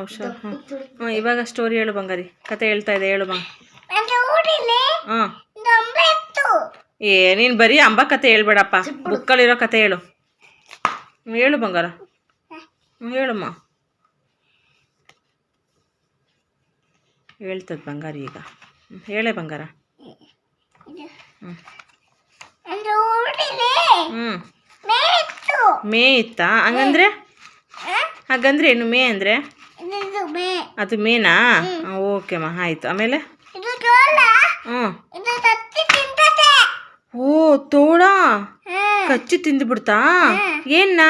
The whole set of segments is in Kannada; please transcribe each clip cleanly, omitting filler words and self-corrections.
ಹುಷಾರು. ಹ್ಞೂ ಇವಾಗ ಸ್ಟೋರಿ ಹೇಳು ಬಂಗಾರಿ, ಕತೆ ಹೇಳ್ತಾ ಇದೆ, ಹೇಳು ಬಾ. ಹಾಂ ನೀನು ಬರೀ ಅಂಬ ಕತೆ ಹೇಳ್ಬೇಡಪ್ಪ, ಬುಕ್ಕಲ್ಲಿರೋ ಕತೆ ಹೇಳು. ಹೇಳು ಬಂಗಾರ, ಹೇಳಮ್ಮ. ಹೇಳ್ತದ ಬಂಗಾರಿ ಈಗ, ಹೇಳೇ ಬಂಗಾರ. ಮೇ ಇತ್ತಾ? ಹಂಗಂದ್ರೆ ಹಾಗಂದ್ರೆ ಏನು ಮೇ ಅಂದರೆ? ಅದು ಮೇನಾ? ಓಕೆಮ್ಮ, ಆಯಿತು. ಆಮೇಲೆ ಹ್ಞೂ ಓ ತೋಳ ಕಚ್ಚಿ ತಿಂದುಬಿಡ್ತಾ? ಏನ್ನ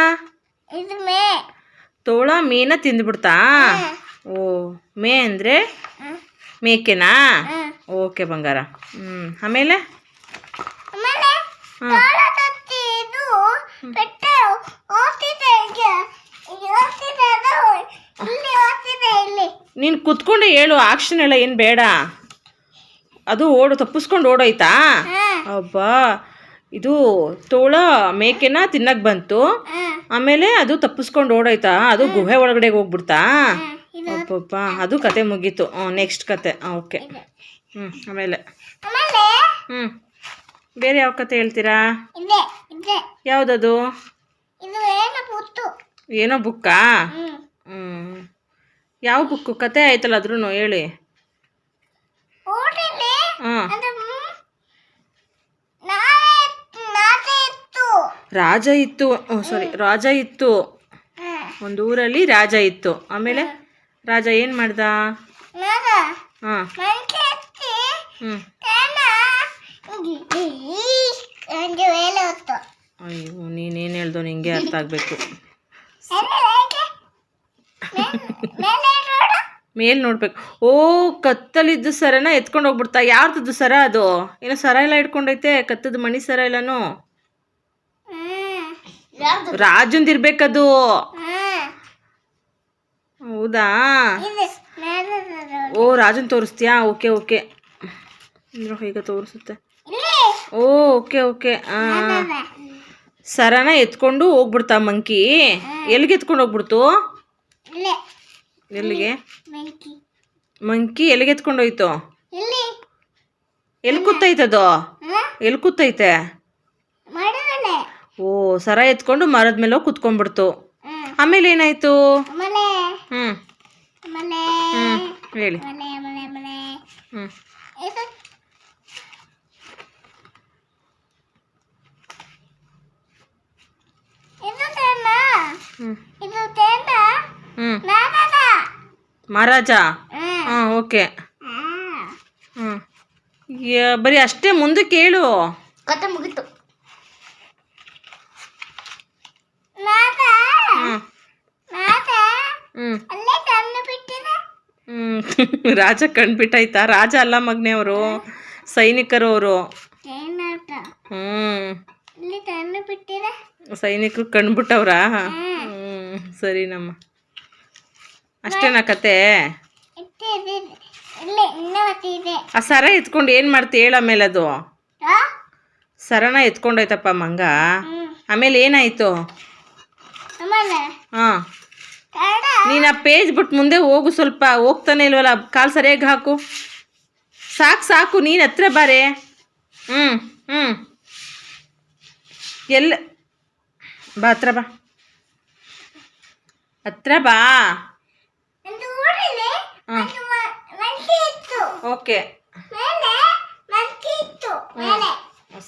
ತೋಳ ಮೇನ ತಿಂದುಬಿಡ್ತಾ? ಓ ಮೇ ಅಂದರೆ ಮೇಕೆನಾ? ಓಕೆ ಬಂಗಾರ. ಆಮೇಲೆ ನೀನು ಕುತ್ಕೊಂಡೆ ಹೇಳು, ಆಕ್ಷನ್ ಎಲ್ಲ ಏನು ಬೇಡ. ಅದು ತಪ್ಪಿಸ್ಕೊಂಡು ಓಡೋಯ್ತಾ? ಅಬ್ಬಾ, ಇದು ತೋಳ ಮೇಕೆನ ತಿನ್ನಕ್ಕೆ ಬಂತು, ಆಮೇಲೆ ಅದು ತಪ್ಪಿಸ್ಕೊಂಡು ಓಡೋಯ್ತಾ? ಅದು ಗುಹೆ ಒಳಗಡೆ ಹೋಗ್ಬಿಡ್ತಾ? ಅಬ್ಬಬ್ಬ, ಅದು ಕತೆ ಮುಗೀತು. ನೆಕ್ಸ್ಟ್ ಕತೆ. ಓಕೆ. ಆಮೇಲೆ ಬೇರೆ ಯಾವ ಕತೆ ಹೇಳ್ತೀರಾ? ಯಾವುದದು? ಏನೋ ಬುಕ್ಕಾ? ಯಾವ ಬುಕ್ಕು? ಕತೆ ಆಯ್ತಲ್ಲ ಅದ್ರೂ ಹೇಳಿ. ಹಾಂ ರಾಜ ಇತ್ತು. ಸಾರಿ, ರಾಜ ಇತ್ತು. ಒಂದು ಊರಲ್ಲಿ ರಾಜ ಇತ್ತು. ಆಮೇಲೆ ರಾಜ ಏನು ಮಾಡ್ದ? ಹಾಂ ಅಯ್ಯೋ, ನೀನೇನು ಹೇಳ್ದೋ ನಿಂಗೆ ಅರ್ಥ ಆಗಬೇಕು. ಮೇಲ್ ನೋಡ್ಬೇಕು. ಓ ಕತ್ತಲಿದ್ದು ಸರನ ಎತ್ಕೊಂಡು ಹೋಗ್ಬಿಡ್ತಾ? ಯಾರ್ದು ಸರ ಅದು? ಏನೋ ಸರ ಎಲ್ಲ ಇಟ್ಕೊಂಡೈತೆ, ಕತ್ತದ ಮಣಿ ಸರ ಎಲ್ಲನೂ. ರಾಜಂದಿರ್ಬೇಕದು. ಹೌದಾ? ಓ ರಾಜನ್ ತೋರಿಸ್ತೀಯಾ? ಓಕೆ ಓಕೆ, ಈಗ ತೋರಿಸುತ್ತೆ. ಓ ಓಕೆ ಓಕೆ. ಸರನ ಎತ್ಕೊಂಡು ಹೋಗ್ಬಿಡ್ತಾ ಮಂಕಿ? ಎಲ್ಲಿಗೆ ಎತ್ಕೊಂಡು ಹೋಗ್ಬಿಡ್ತು? ಎಲ್ಲಿಗೆ? ಮಂಕಿ ಎಲ್ಲಿಗೆ ಎತ್ಕೊಂಡು ಹೋಯ್ತು? ಎಲ್ಲಿ ಕೂತೈತದು? ಎಲ್ಲಿ ಕೂತೈತೆ? ಓ ಸರ ಎತ್ಕೊಂಡು ಮರದ ಮೇಲೆ ಹೋಗಿ ಕುತ್ಕೊಂಡ್ಬಿಡ್ತು. ಆಮೇಲೆ ಏನಾಯ್ತು? ಹೇಳಿ. ಮಹಾರಾಜ. ಹಾಂ ಓಕೆ. ಬರೀ ಅಷ್ಟೇ, ಮುಂದಕ್ಕೆ ಹೇಳು. ಕತೆ ಮುಗೀತು. ರಾಜ ಕಣ್ಬಿಟ್ಟಾಯ್ತಾ? ರಾಜ ಅಲ್ಲ ಮಗ್ನೆ, ಅವರು ಸೈನಿಕರು. ಅವರು ಸೈನಿಕರು ಕಣ್ಬಿಟ್ಟವ್ರಾ? ಸರಿನಮ್ಮ. ಅಷ್ಟೇನಾ ಕತೆ? ಆ ಸರ ಎತ್ಕೊಂಡು ಏನು ಮಾಡ್ತಿ ಹೇಳ? ಆಮೇಲೆ ಅದು ಸರನ ಎತ್ಕೊಂಡೋಯ್ತಪ್ಪ ಮಂಗ. ಆಮೇಲೆ ಏನಾಯ್ತು? ಹಾಂ ನೀನು ಆ ಪೇಜ್ ಬಿಟ್ಟು ಮುಂದೆ ಹೋಗು, ಸ್ವಲ್ಪ ಹೋಗ್ತಾನೆ ಇಲ್ವಲ್ಲ, ಕಾಲು ಸರಿಯಾಗಿ ಹಾಕು. ಸಾಕು ಸಾಕು, ನೀನು ಹತ್ರ ಬಾರೆ. ಎಲ್ಲ ಬಾ, ಹತ್ರ ಬಾ, ಹತ್ರ ಬಾ. ಹಾಂ ಓಕೆ,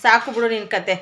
ಸಾಕು ಬಿಡು ನಿನ್ನ ಕತೆ.